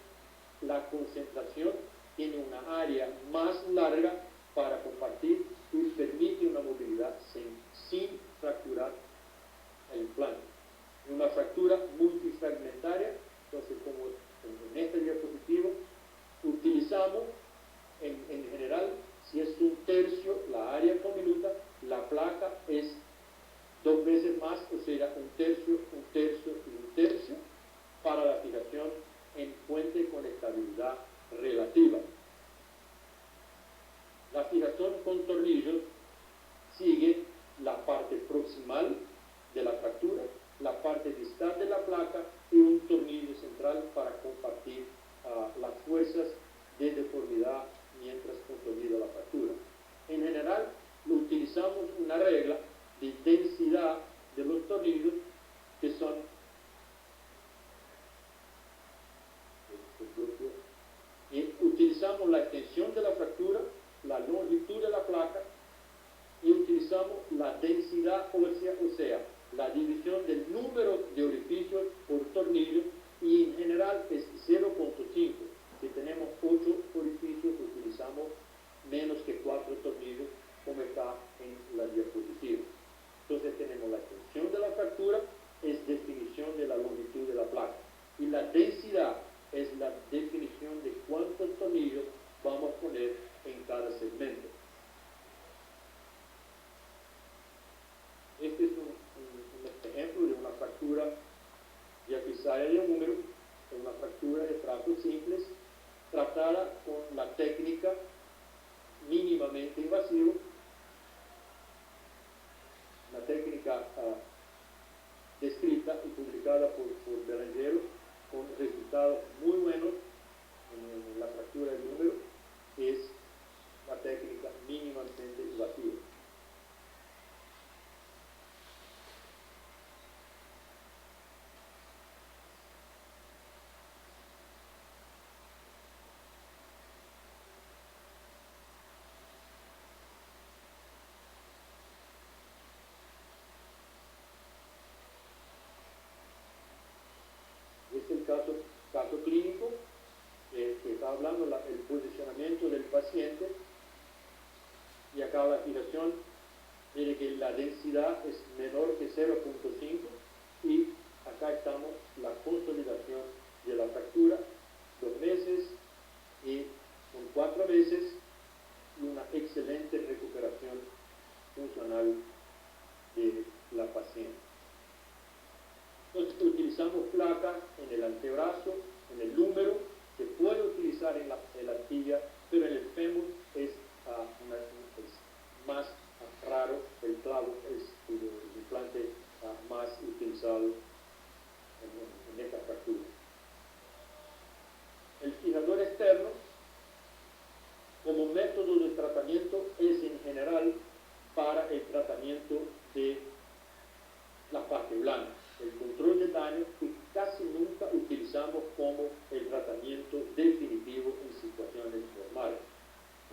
la concentración tiene una área más larga para compartir y permite una movilidad sin fracturar el implante. En una fractura multifragmentaria, entonces, como en este diapositivo, utilizamos en general, si es un tercio la área convoluta, la placa es 2 veces más, o sea, un tercio y un tercio, para la fijación en puente con estabilidad relativa. La fijación con tornillos sigue la parte proximal de la fractura, la parte distal de la placa y un tornillo central para compartir las fuerzas de deformidad mientras consolida la fractura. En general, utilizamos una regla de división del número de orificios por tornillo, y en general es 0.5. Si tenemos 8 orificios, utilizamos menos que 4 tornillos, como está en la diapositiva. Entonces tenemos la extensión de la fractura, es definición de la longitud de la placa, y la densidad es la definición de cuántos tornillos vamos a poner en cada segmento. Este es un ejemplo de una fractura diafisaria de húmero, una fractura de trazos simples, tratada con la técnica mínimamente invasiva, una técnica descrita y publicada por Belangelo, con resultados muy buenos en la fractura del húmero. Es la técnica mínimamente invasiva. Este es el caso clínico que está hablando, el posicionamiento del paciente, y acá la fijación, mire que la densidad es menor que 0.5, y acá estamos la consolidación de la fractura, 2 meses y con 4 meses, y una excelente recuperación funcional de la paciente. Entonces utilizamos placa en el antebrazo, en el húmero, se puede utilizar en la tibia, pero en el fémur es más raro. El clavo es el implante más utilizado en esta fractura. El fijador externo, como método de tratamiento, es en general para el tratamiento de la parte blanca, el control de daño, que casi nunca utilizamos como el tratamiento definitivo en situaciones normales.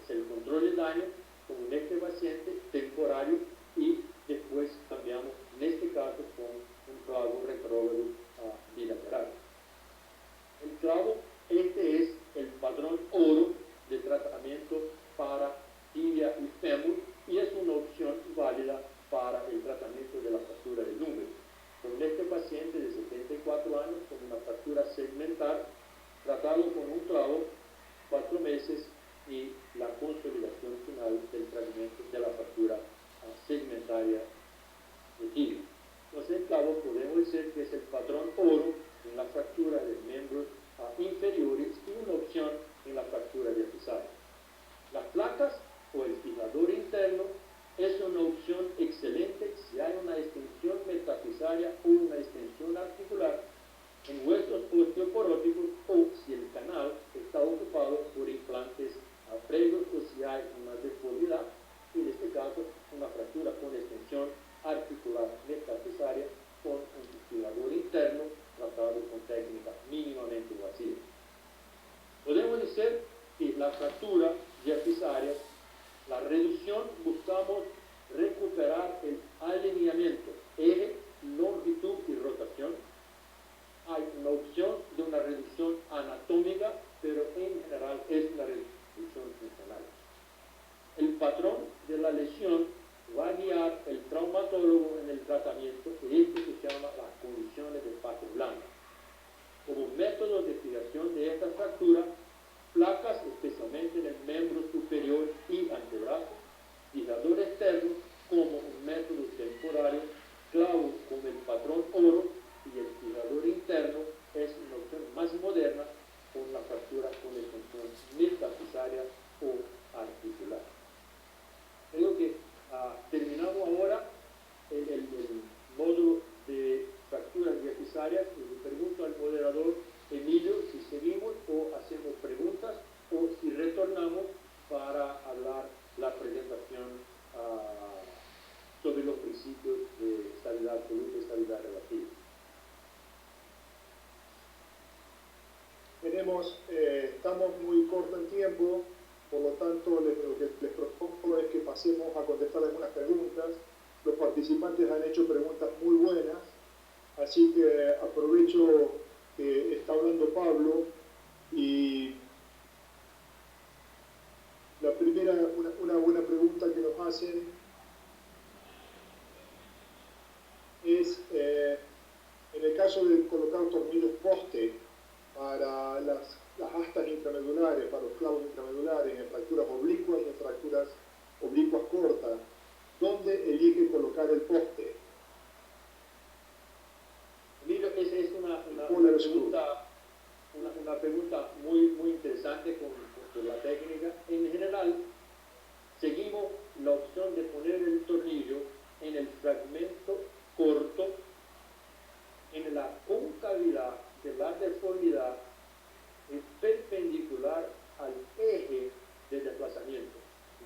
Es el control de daño, como en este paciente, temporario, y después cambiamos, en este caso, con un clavo retrógrado bilateral. El clavo, este es el patrón oro de tratamiento para tibia y fémur, y es una opción válida para el tratamiento de la fractura del húmero. Con este paciente de 74 años con una fractura segmental, tratado con un clavo, 4 meses, y la consolidación final del tratamiento de la fractura segmentaria de tibia. Entonces el clavo podemos decir que es el patrón oro en la fractura de miembros inferiores, y una opción en la fractura diafisaria. Las placas o el fijador interno es una opción excelente si hay una extensión metafisaria o una extensión articular en huesos osteoporóticos, o si el canal está ocupado por implantes previos, o si hay una deformidad, y en este caso una fractura con extensión articular metafisaria con un fijador interno tratado con técnica mínimamente invasiva. Podemos decir que la fractura diafisaria, la reducción, buscamos recuperar el alineamiento, eje, longitud y rotación. Hay una opción de una reducción anatómica, pero en general es la reducción funcional. El patrón de la lesión va a guiar el traumatólogo en el tratamiento, y esto se llama las condiciones de parte blanca. Como método de fijación de esta fractura, placas especialmente en el miembro superior y antebrazo, fijador externo como un método temporario, clavo con el patrón oro, y el fijador interno es una opción más moderna con la fractura con extensión metafisaria o articular. Creo que terminamos ahora el módulo de fracturas diafisarias, y le pregunto al moderador Emilio si seguimos o hacemos preguntas, o si retornamos para hablar la presentación sobre los principios de estabilidad absoluta y estabilidad relativa. Estamos muy cortos en tiempo, por lo tanto lo que les propongo es que pasemos a contestar algunas preguntas. Los participantes han hecho preguntas muy buenas, así que aprovecho que está hablando Pablo y la primera, una buena pregunta que nos hacen es, en el caso de colocar tornillos poste para las astas intramedulares, para los clavos intramedulares, en fracturas oblicuas y en fracturas oblicuas cortas, ¿dónde elige colocar el poste? Emilio, esa es una pregunta muy interesante con la técnica. En general, seguimos la opción de poner el tornillo en el fragmento corto, en la concavidad de la deformidad perpendicular al eje de desplazamiento.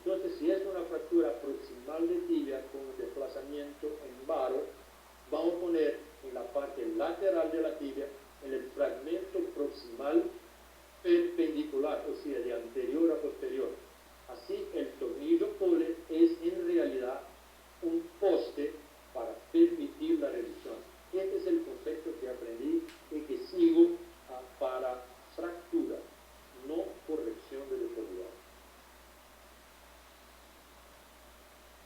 Entonces, si es una fractura proximal de tibia con desplazamiento en varo, vamos a poner en la parte lateral de la tibia, en el fragmento proximal perpendicular, o sea, de anterior a posterior. Así, el tornillo pole es en realidad un poste para permitir la revisión. Este es el concepto que aprendí y que sigo para fractura, no corrección de deformidad.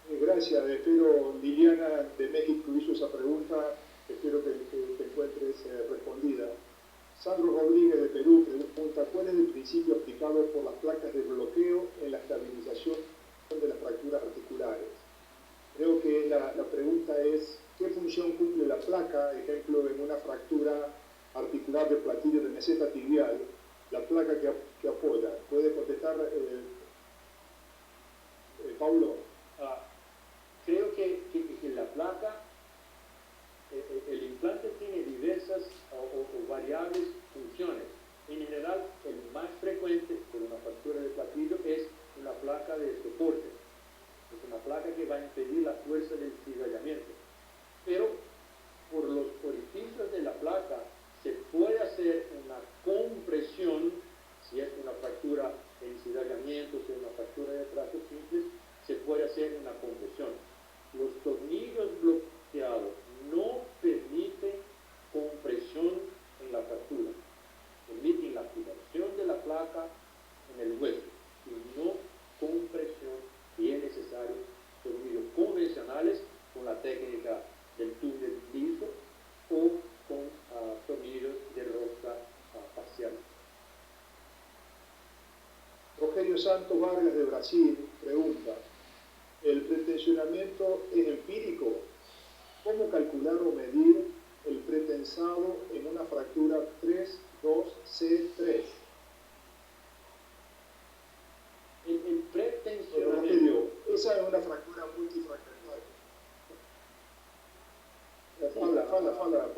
Gracias, espero, Liliana de México hizo esa pregunta, espero que te encuentres respondida. Sandro Rodríguez de Perú pregunta, ¿cuál es el principio aplicado por las placas de bloqueo en la estabilización de las fracturas articulares? Creo que la pregunta es, ¿qué función cumple la placa? Ejemplo, en una fractura articular de platillo de meseta tibial, la placa que apoya. ¿Puede contestar Pablo? Creo que la placa, el implante tiene diversas o variables funciones. En general, el más frecuente por una fractura de platillo es una placa de soporte. Es una placa que va a impedir la fuerza del cizallamiento. Pero por los orificios de la placa se puede hacer una compresión, si es una fractura en cizallamiento, si es una fractura de trazos simples, se puede hacer una compresión. Los tornillos bloqueados no permiten compresión en la fractura, permiten la fijación de la placa en el hueso y no compresión, y es necesario tornillos convencionales con la técnica del túnel liso o con tornillos de rosca parcial. Rogelio Santos Vargas de Brasil pregunta, ¿el pretensionamiento es empírico? ¿Cómo calcular o medir el pretensado en una fractura 3-2-C3? El pretensionamiento... Esa es una fractura multifraccional. Fala, Pablo.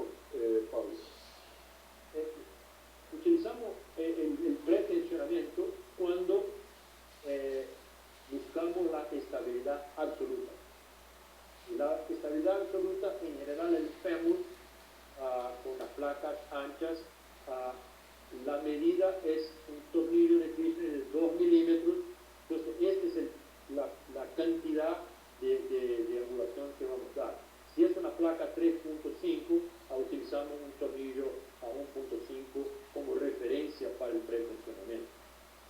Utilizamos el pretensionamiento cuando buscamos la estabilidad absoluta. La estabilidad absoluta, en general, el fémur, con las placas anchas, la medida es un tornillo de Kirchner de 2 milímetros. Entonces, esta es la cantidad de angulación que vamos a dar. Si es una placa 3.5, utilizamos un tornillo a 1.5 como referencia para el pretensionamiento.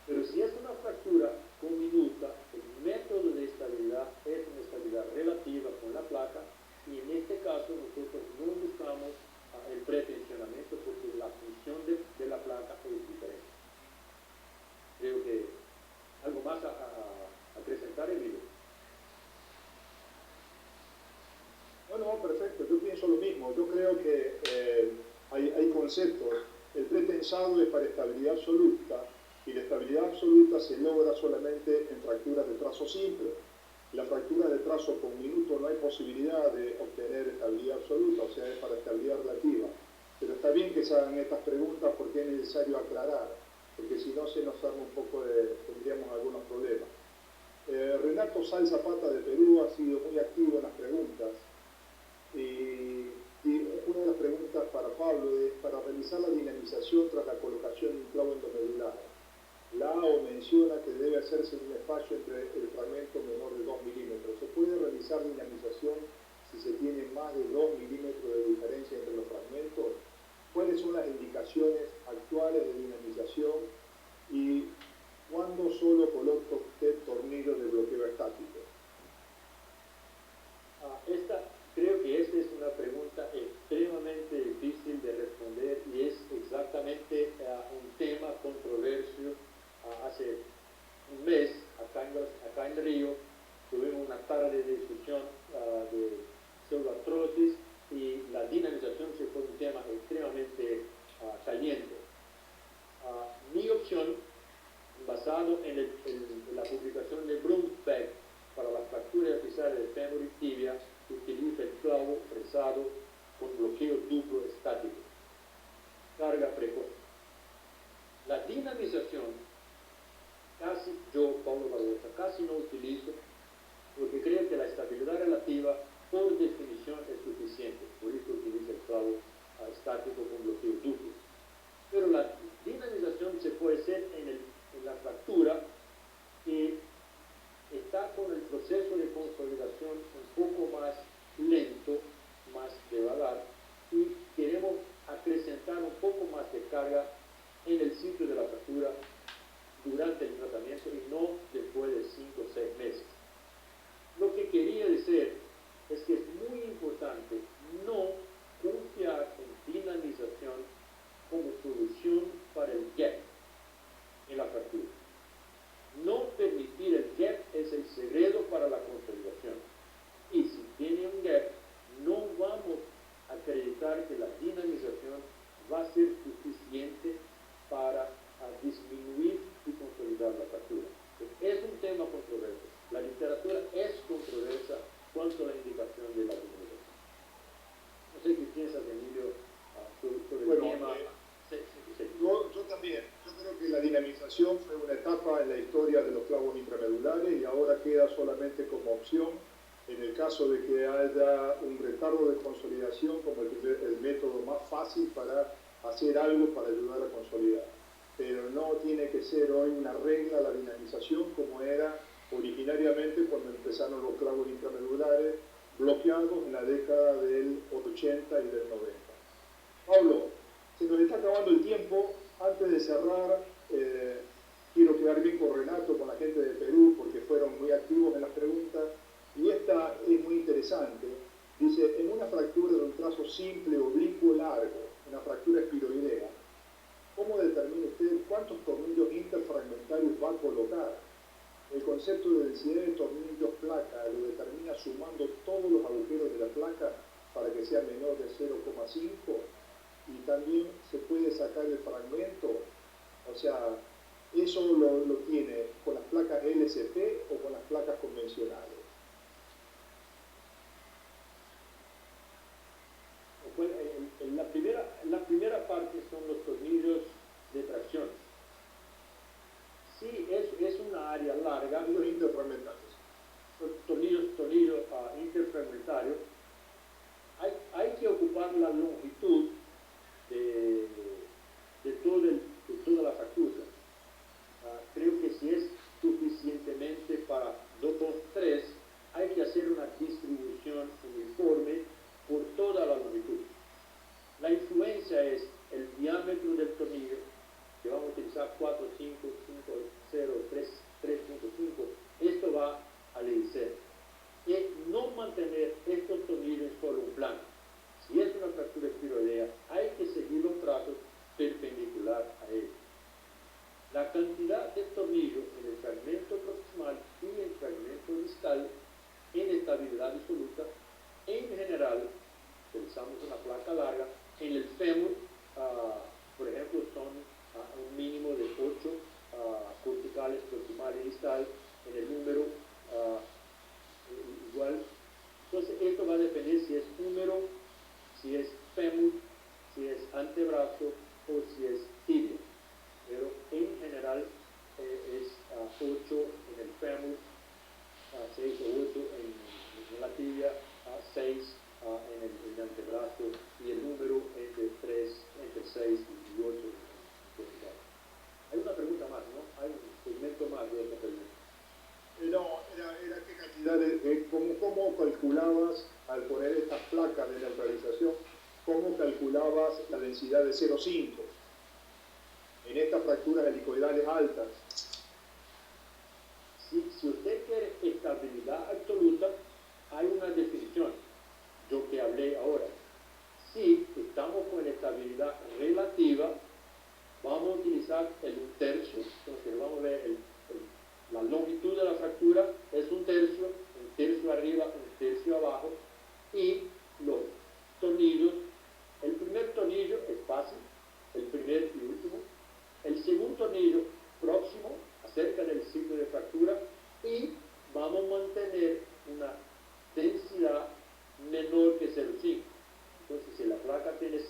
Pero si es una fractura con minuta, el método de estabilidad es una estabilidad relativa con la placa, y en este caso nosotros no buscamos el pretensionamiento porque la función de la placa es diferente. Creo que algo más a presentar, Emilio. No, perfecto, yo pienso lo mismo. Yo creo que hay conceptos. El pretensado es para estabilidad absoluta, y la estabilidad absoluta se logra solamente en fracturas de trazo simple. La fractura de trazo con minuto no hay posibilidad de obtener estabilidad absoluta, o sea, es para estabilidad relativa. Pero está bien que se hagan estas preguntas porque es necesario aclarar, porque si no se nos arma un poco tendríamos algunos problemas. Renato Sal Zapata de Perú ha sido muy activo en las preguntas. Y una de las preguntas para Pablo es, para realizar la dinamización tras la colocación de un clavo endomedular, la AO menciona que debe hacerse en un espacio entre el fragmento menor de 2 milímetros. ¿Se puede realizar dinamización tema extremadamente caliente. Mi opción, basado en la publicación de Brunbeck para las fracturas apizares de fémur y tibia, utiliza el clavo fresado con bloqueo duplo estático, carga precoz. La dinamización, yo, Pablo Barbosa, casi no utilizo, porque creo que la estabilidad relativa, por definición, es suficiente. Por eso utilizo el clavo estático con bloqueo duplo. Pero la dinamización se puede hacer en la fractura que está con el proceso de consolidación un poco más lento, más de vagar, y queremos acrecentar un poco más de carga en el sitio de la fractura durante el tratamiento y no después de 5 o 6 meses. Lo que quería decir es que es muy importante no confiar en dinamización como solución para el gap en la fractura. No permitir el gap es el secreto para la consolidación. Y si tiene un gap, no vamos a acreditar que la dinamización va a ser suficiente para disminuir y consolidar la fractura. Es un tema controverso. La literatura es controversa cuanto a la indicación de la dinamización. No sé qué piensas, Emilio, sobre el tema. Yo también. Yo creo que la dinamización fue una etapa en la historia de los clavos intramedulares y ahora queda solamente como opción en el caso de que haya un retardo de consolidación como el método más fácil para hacer algo para ayudar a consolidar. Pero no tiene que ser hoy una regla la dinamización como era originariamente cuando empezaron los clavos intramedulares bloqueados en la década del 80 y del 90. Pablo, se nos está acabando el tiempo. Antes de cerrar, quiero quedar bien con Renato, con la gente de Perú, porque fueron muy activos en las preguntas. Y esta es muy interesante. Dice, en una fractura de un trazo simple, oblicuo, largo, una fractura espiroidea, ¿cómo determina usted cuántos tornillos interfragmentarios va a colocar? El concepto de densidad de tornillos placa lo determina sumando todos los agujeros de la placa para que sea menor de 0,5 y también se puede sacar el fragmento, o sea, eso lo tiene con las placas LCP o con las placas convencionales. La primera parte son los tornillos de tracción. Sí, es una área larga. Los interfragmentarios. Tornillos interfragmentarios. Hay que ocupar la longitud de toda la fractura. Creo que si es suficientemente para 2, 3, hay que hacer una distribución uniforme por toda la longitud. La influencia es el diámetro del tornillo, que vamos a utilizar 4, 5, 5, 0, 3, 3.5. Esto va a vencer. Y no mantener estos tornillos en solo un plano. Si es una fractura espiroidea, hay que seguir los trazos perpendicular a él. La cantidad de tornillos en el fragmento proximal y en el fragmento distal en estabilidad absoluta, en general, pensamos en una placa larga, en el fémur, por ejemplo, son un mínimo de 8 corticales proximal y distal, en el número igual. Entonces, esto va a depender si es húmero, si es fémur, si es antebrazo o si es tibia. Pero en general es 8 en el fémur, 6 o 8 en la tibia, 6 en el antebrazo y el número entre 6 y 8. Hay una pregunta más, ¿no? Hay un segmento más de esta pregunta. No, era qué cantidad ¿cómo calculabas al poner estas placas de neutralización, cómo calculabas la densidad de 0,5 en estas fracturas helicoidales altas? Si usted quiere estabilidad absoluta, hay una definición, yo que hablé ahora. Si estamos con estabilidad relativa, vamos a utilizar el 1/3, entonces vamos a ver la longitud de la fractura es 1/3 arriba, 1/3 abajo, y los tornillos, el primer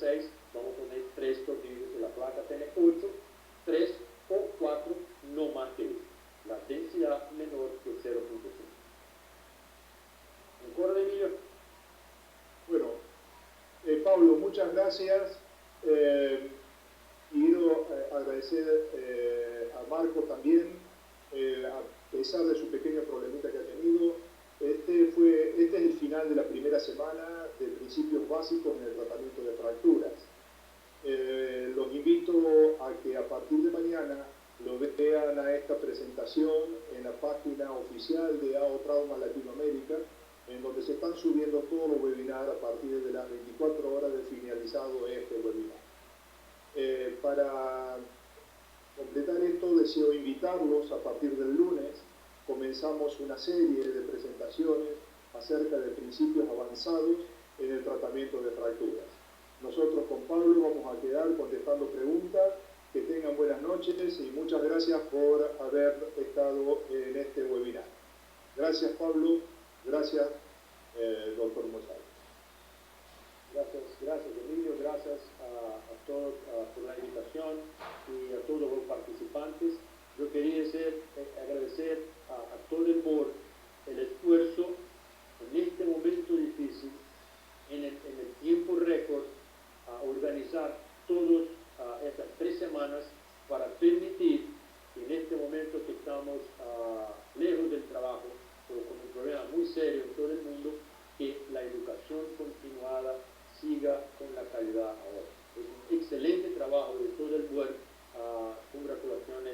6, vamos a poner 3 tornillos, y la placa tiene 8, 3 o 4, no más que eso. La densidad menor que 0.5. ¿Me acuerdo, Emilio? Bueno, Pablo, muchas gracias. Quiero agradecer a Marco también, a pesar de su pequeño problemita que ha tenido. Este es el final de la primera semana de principios básicos en el tratamiento de fracturas. Los invito a que a partir de mañana lo vean a esta presentación en la página oficial de AO Trauma Latinoamérica, en donde se están subiendo todos los webinars a partir de las 24 horas de finalizado este webinar. Para completar esto, deseo invitarlos a partir del lunes. Comenzamos una serie de presentaciones acerca de principios avanzados en el tratamiento de fracturas. Nosotros con Pablo vamos a quedar contestando preguntas. Que tengan buenas noches y muchas gracias por haber estado en este webinar. Gracias, Pablo. Gracias, doctor Mozart. Gracias Emilio, gracias a todos por la invitación y a todos los participantes. Yo quería agradecer a todo el board el esfuerzo en este momento difícil, en el tiempo récord, a organizar todas estas 3 semanas para permitir que en este momento que estamos lejos del trabajo, pero con un problema muy serio en todo el mundo, que la educación continuada siga con la calidad ahora. Es un excelente trabajo de todo el board. Congratulaciones